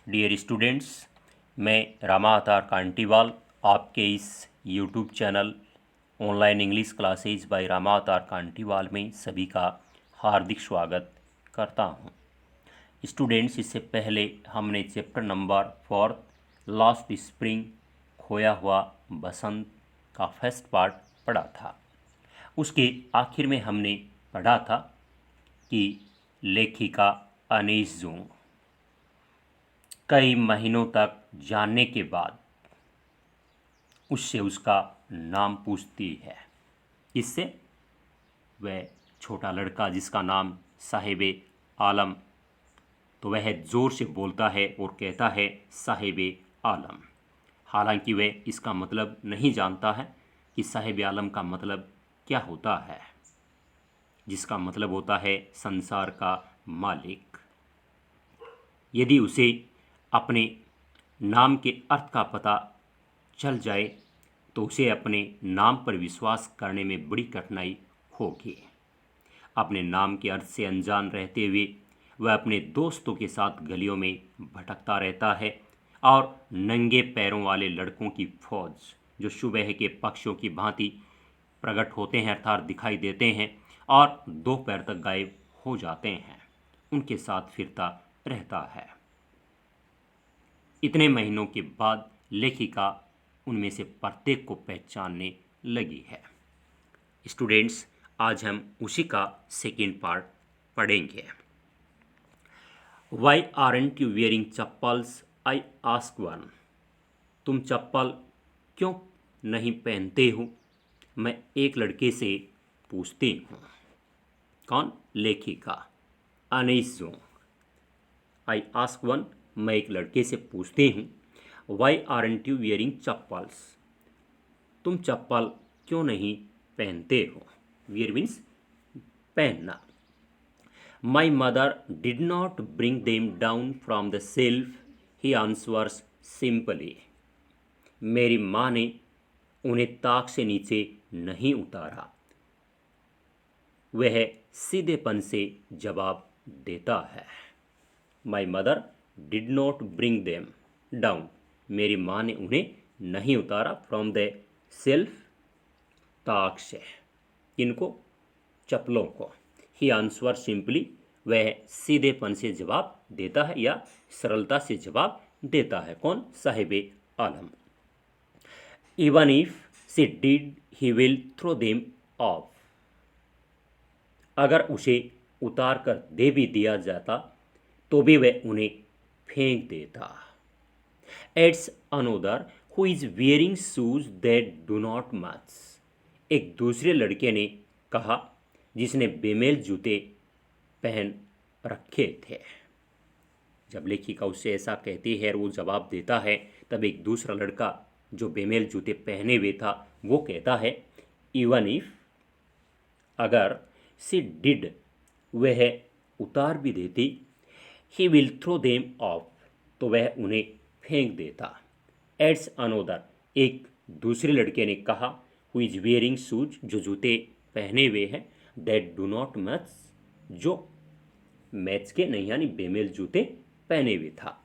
Dear students, मैं रामा अवतार कांटीवाल आपके इस YouTube channel online English classes by Rama Avtar Kantiwal में सभी का हार्दिक स्वागत करता हूं। स्टूडेंट्स, इससे पहले हमने चैप्टर नंबर 4 लास्ट स्प्रिंग खोया हुआ बसंत का फर्स्ट पार्ट पढ़ा था। उसके आखिर में हमने पढ़ा था कि लेखिका अनीस जूंग कई महीनों तक जानने के बाद उससे उसका नाम पूछती है। इससे वह छोटा लड़का जिसका नाम साहिब आलम, तो वह ज़ोर से बोलता है और कहता है साहिब आलम। हालांकि वह इसका मतलब नहीं जानता है कि साहिब आलम का मतलब क्या होता है, जिसका मतलब होता है संसार का मालिक। यदि उसे अपने नाम के अर्थ का पता चल जाए तो उसे अपने नाम पर विश्वास करने में बड़ी कठिनाई होगी। अपने नाम के अर्थ से अनजान रहते हुए वह अपने दोस्तों के साथ गलियों में भटकता रहता है और नंगे पैरों वाले लड़कों की फौज जो सुबह के पक्षियों की भांति प्रकट होते हैं अर्थात दिखाई देते हैं और दोपहर तक गायब हो जाते हैं, उनके साथ फिरता रहता है। इतने महीनों के बाद लेखिका उनमें से प्रत्येक को पहचानने लगी है। स्टूडेंट्स, आज हम उसी का सेकेंड पार्ट पढ़ेंगे। Why aren't you wearing chappals, I ask one. तुम चप्पल क्यों नहीं पहनते हो, मैं एक लड़के से पूछती हूँ। कौन? लेखिका Anees Jung. I ask one, मैं एक लड़के से पूछती हूँ। Why aren't you wearing chappals, तुम चप्पल क्यों नहीं पहनते हो। वियर मीन्स पहनना। My mother did not bring them down from the shelf, he answers simply. मेरी माँ ने उन्हें ताक से नीचे नहीं उतारा, वह सीधेपन से जवाब देता है। माई mother did not bring them down, मेरी माँ ने उन्हें नहीं उतारा फ्रॉम द सेल्फ, ताक से। इनको चप्पलों को। ही आंसवर सिंपली, वह सीधेपन से जवाब देता है या सरलता से जवाब देता है। कौन? Sahib Alam. Even if she did he will throw them off, अगर उसे उतार कर दे भी दिया जाता तो भी वह उन्हें फेंक देता। Adds another who is wearing shoes that do not match, एक दूसरे लड़के ने कहा जिसने बेमेल जूते पहन रखे थे। जब लेखिका उससे ऐसा कहती है और वो जवाब देता है, तब एक दूसरा लड़का जो बेमेल जूते पहने हुए था वो कहता है इवन इफ, अगर, सी डिड, वह उतार भी देती, he will throw them off, तो वह उन्हें फेंक देता। एड्स अनोदर, एक दूसरे लड़के ने कहा, हु इज वेयरिंग शूज, जो जूते पहने हुए हैं, दैट डू नॉट मैच, जो मैच के नहीं यानी बेमेल जूते पहने हुए था।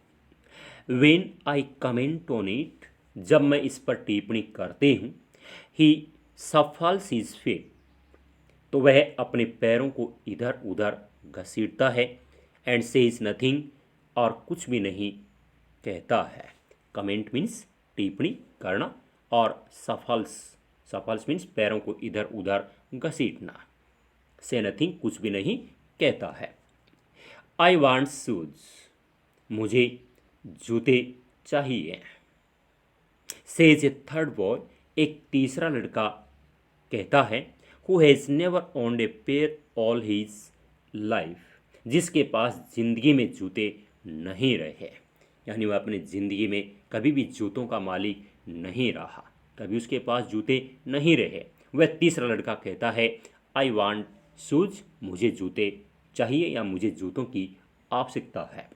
When I comment on it, जब मैं इस पर टिप्पणी करती हूँ, ही सफल्स हिज फीट, तो वह अपने पैरों को इधर उधर घसीटता है। एंड सेज नथिंग, और कुछ भी नहीं कहता है। कमेंट मीन्स टिप्पणी करना और सफल्स, सफल्स मीन्स पैरों को इधर उधर घसीटना। से नथिंग, कुछ भी नहीं कहता है। आई वांट शूज, मुझे जूते चाहिए। सेज ए थर्ड बॉय, एक तीसरा लड़का कहता है, who has never owned a pair all his life, जिसके पास जिंदगी में जूते नहीं रहे, यानी वह अपनी ज़िंदगी में कभी भी जूतों का मालिक नहीं रहा, कभी उसके पास जूते नहीं रहे। वह तीसरा लड़का कहता है आई वांट शूज, मुझे जूते चाहिए या मुझे जूतों की आवश्यकता है।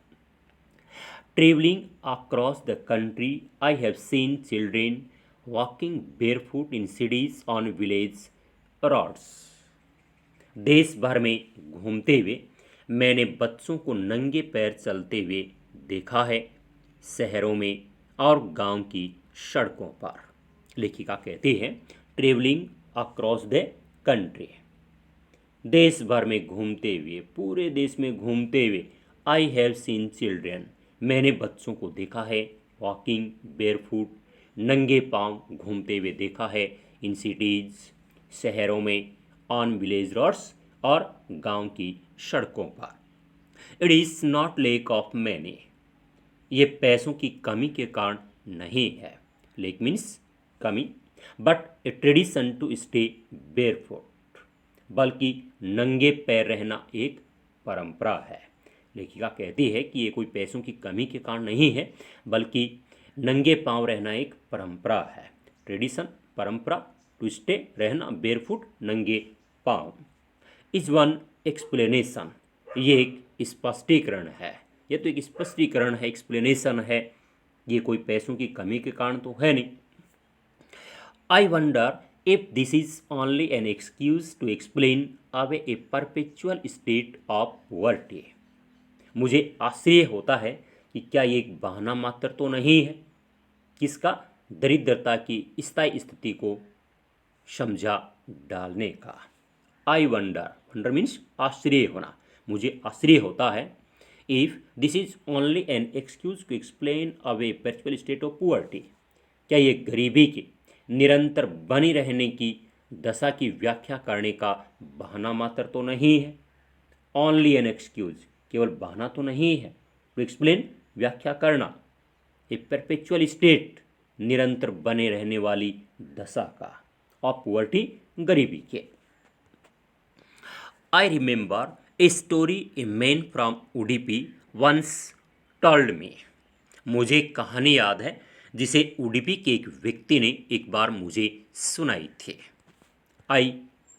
Travelling across the country, I have seen children walking barefoot in cities on village roads, देश भर में घूमते हुए मैंने बच्चों को नंगे पैर चलते हुए देखा है शहरों में और गांव की सड़कों पर। लेखिका कहती है, ट्रेवलिंग अक्रॉस द कंट्री, देश भर में घूमते हुए, पूरे देश में घूमते हुए, आई हैव सीन चिल्ड्रेन, मैंने बच्चों को देखा है, वॉकिंग बेयरफुट, नंगे पांव घूमते हुए देखा है, इन सिटीज, शहरों में, ऑन विलेज रोड्स, और गांव की सड़कों पर। It is not lack of money, ये पैसों की कमी के कारण नहीं है, लेक मीन्स कमी, but a tradition to stay barefoot, बल्कि नंगे पैर रहना एक परंपरा है। लेखिका कहती है कि ये कोई पैसों की कमी के कारण नहीं है, बल्कि नंगे पांव रहना एक परंपरा है। ट्रेडिशन परंपरा, टू स्टे रहना, बेयरफुट नंगे पांव। इज वन एक्सप्लेनेशन, ये एक स्पष्टीकरण है, ये तो एक स्पष्टीकरण है, एक्सप्लेनेशन है, ये कोई पैसों की कमी के कारण तो है नहीं। I wonder if this is only an excuse to explain away a perpetual state of poverty, मुझे आश्चर्य होता है कि क्या ये एक बहाना मात्र तो नहीं है, किसका, दरिद्रता की स्थायी स्थिति को समझा डालने का। आई वंडर, वंडर मीन्स आश्चर्य होना, मुझे आश्चर्य होता है, if this is only an excuse to explain away perpetual state of poverty, क्या ये गरीबी की निरंतर बनी रहने की दशा की व्याख्या करने का बहाना मात्र तो नहीं है। ओनली एन एक्सक्यूज, केवल बहाना तो नहीं है, टू एक्सप्लेन व्याख्या करना, ए परपेचुअल स्टेट निरंतर बने रहने वाली दशा का, ऑफ पुअर्टी गरीबी के। I remember a story a man from Udupi once told me, मुझे कहानी याद है जिसे उडुपी के एक व्यक्ति ने एक बार मुझे सुनाई थी। आई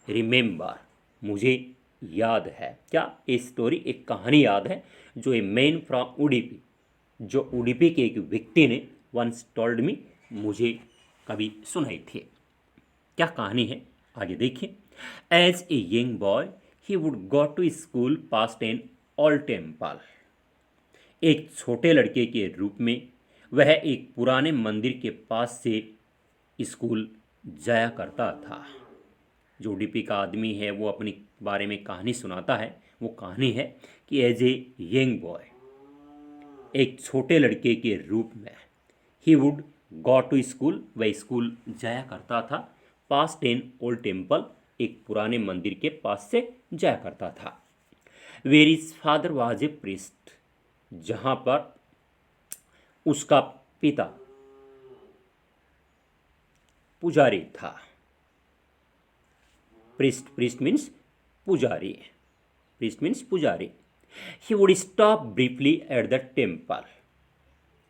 रिमेंबर, मुझे याद है, क्या ए स्टोरी, एक कहानी याद है, जो ए मैन फ्रॉम उडुपी, जो उडुपी के एक व्यक्ति ने वंस टोल्ड मी, मुझे कभी सुनाई थी। क्या कहानी है, आगे देखिए। As a young boy he would go to school past an old temple, एक छोटे लड़के के रूप में वह एक पुराने मंदिर के पास से स्कूल जाया करता था। जो उडुपी का आदमी है वो अपनी बारे में कहानी सुनाता है, वो कहानी है कि एज ए यंग बॉय, एक छोटे लड़के के रूप में, he would go to school, वह स्कूल जाया करता था, पास्ट एन ओल्ड टेम्पल, एक पुराने मंदिर के पास से जाया करता था। Where is father was a priest, जहाँ पर उसका पिता पुजारी था। प्रिस्ट, प्रिस्ट मीन्स पुजारी, प्रिस्ट मीन्स पुजारी। He would stop briefly at the temple,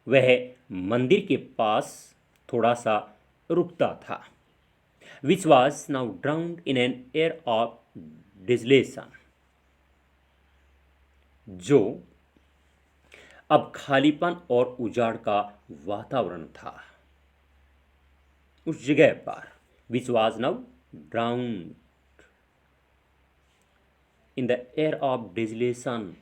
वह मंदिर के पास थोड़ा सा रुकता था। Which was now drowned in an air of desolation, जो अब खालीपन और उजाड़ का वातावरण था उस जगह पर। Which was now drowned in the air of desolation,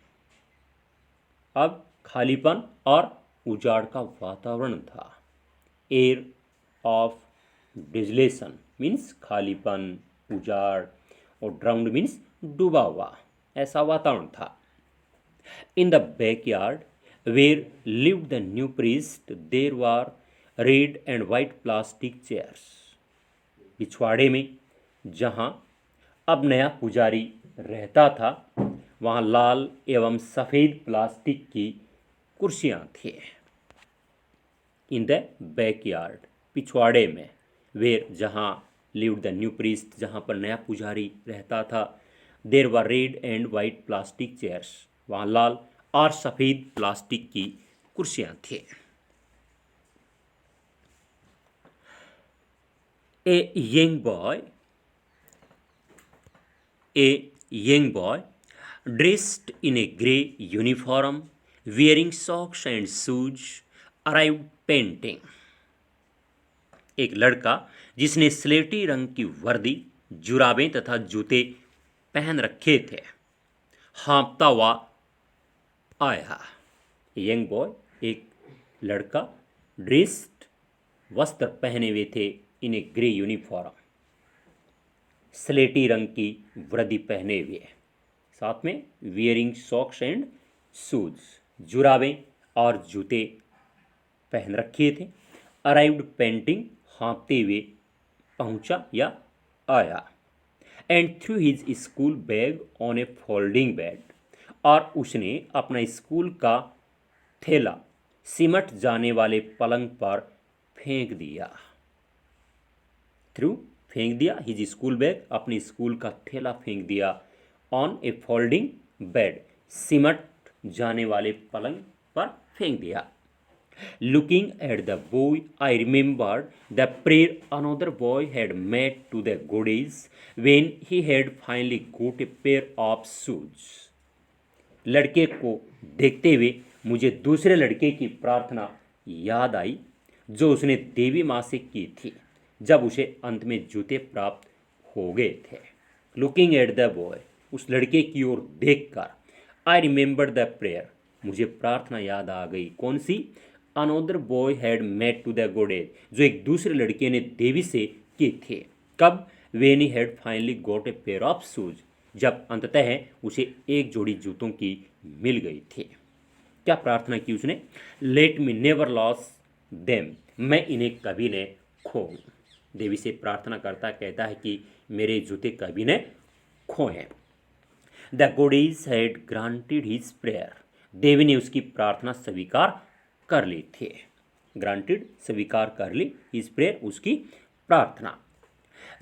अब खालीपन और उजाड़ का वातावरण था। एयर ऑफ डिसलेशन मीन्स खालीपन, उजाड़, और ड्राउंड मीन्स डूबा हुआ, ऐसा वातावरण था। In the backyard where lived the new priest there were red and white plastic chairs, पिछवाड़े में जहाँ अब नया पुजारी रहता था वहाँ लाल एवं सफ़ेद प्लास्टिक की कुर्सियाँ थी। इन द बैकयार्ड, पिछवाड़े में, वेर, जहाँ, लिव्ड द न्यू प्रीस्ट, जहाँ पर नया पुजारी रहता था, there were red and white plastic chairs, वहाँ लाल और सफ़ेद प्लास्टिक की कुर्सियाँ थी। A young boy, a young boy dressed in a grey uniform wearing socks and shoes arrived painting, एक लड़का जिसने स्लेटी रंग की वर्दी, जुराबें तथा जूते पहन रखे थे, हाँफता हुआ आया। यंग बॉय, एक लड़का ड्रेस्ड वस्त्र पहने हुए थे इन ए ग्रे यूनिफॉर्म, स्लेटी रंग की वर्दी पहने हुए, साथ में वियरिंग सॉक्स एंड शूज, जुराबें और जूते पहन रखे थे। अराइव्ड पेंटिंग हाँफते हुए पहुंचा या आया। And through his school bag on A folding bed, और उसने अपना स्कूल का थैला सिमट जाने वाले पलंग पर फेंक दिया। थ्रू फेंक दिया, हिज स्कूल बैग अपनी स्कूल का थैला फेंक दिया, ऑन ए फोल्डिंग बेड सिमट जाने वाले पलंग पर फेंक दिया। Looking at the boy, I remembered the prayer another boy had made to the goddess when he had finally got a pair of shoes. लड़के को देखते हुए मुझे दूसरे लड़के की प्रार्थना याद आई जो उसने देवी माँ से की थी जब उसे अंत में जूते प्राप्त हो गए थे। लुकिंग एट द बॉय, उस लड़के की ओर देखकर, आई रिमेंबर द प्रेयर, मुझे प्रार्थना याद आ गई। कौन सी? Another boy had met to the goddess, जो एक दूसरे लड़के ने देवी से की थी। कब? When he had finally got a pair of shoes, जब अंततः उसे एक जोड़ी जूतों की मिल गई थी। क्या प्रार्थना की उसने? Let me never loss them, मैं इन्हें कभी न खोऊं। देवी से प्रार्थना करता कहता है कि मेरे जूते कभी न खोएं। The goddess had granted his prayer, देवी ने उसकी प्रार्थना स्वीकार कर ली थी। ग्रांटेड, स्वीकार कर ली, हिज प्रेयर, उसकी प्रार्थना।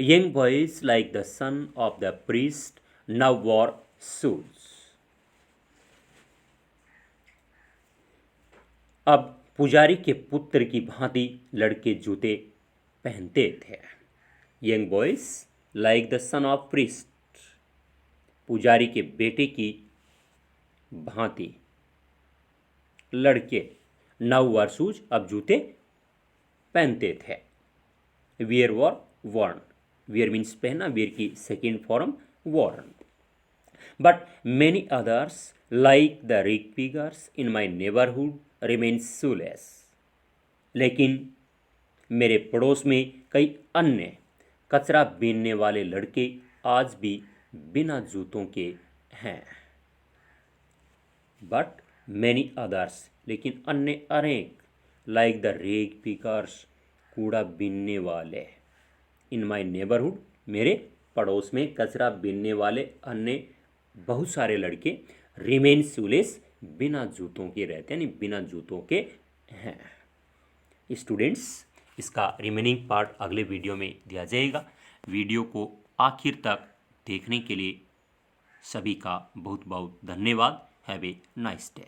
Young boys like the son of the priest now war shoes, अब पुजारी के पुत्र की भांति लड़के जूते पहनते थे। Young boys like the son of priest, पुजारी के बेटे की भांति लड़के नाउ वर शूज, अब जूते पहनते थे। Wear wore worn, wear means पहना, वियर की second form worn. But many others like the rich figures in my neighbourhood remains shoeless, लेकिन मेरे पड़ोस में कई अन्य कचरा बीनने वाले लड़के आज भी बिना जूतों के हैं। बट मैनी अदर्स, लेकिन अन्य अनेक, लाइक द रेग पिकर्स, कूड़ा बीनने वाले, इन माई नेबरहुड, मेरे पड़ोस में कचरा बीनने वाले अन्य बहुत सारे लड़के रिमेन शूलेस, बिना जूतों के रहते हैं, यानी बिना जूतों के हैं। स्टूडेंट्स, इसका रिमेनिंग पार्ट अगले वीडियो में दिया जाएगा। वीडियो को आखिर तक देखने के लिए सभी का बहुत बहुत धन्यवाद। Have a nice day.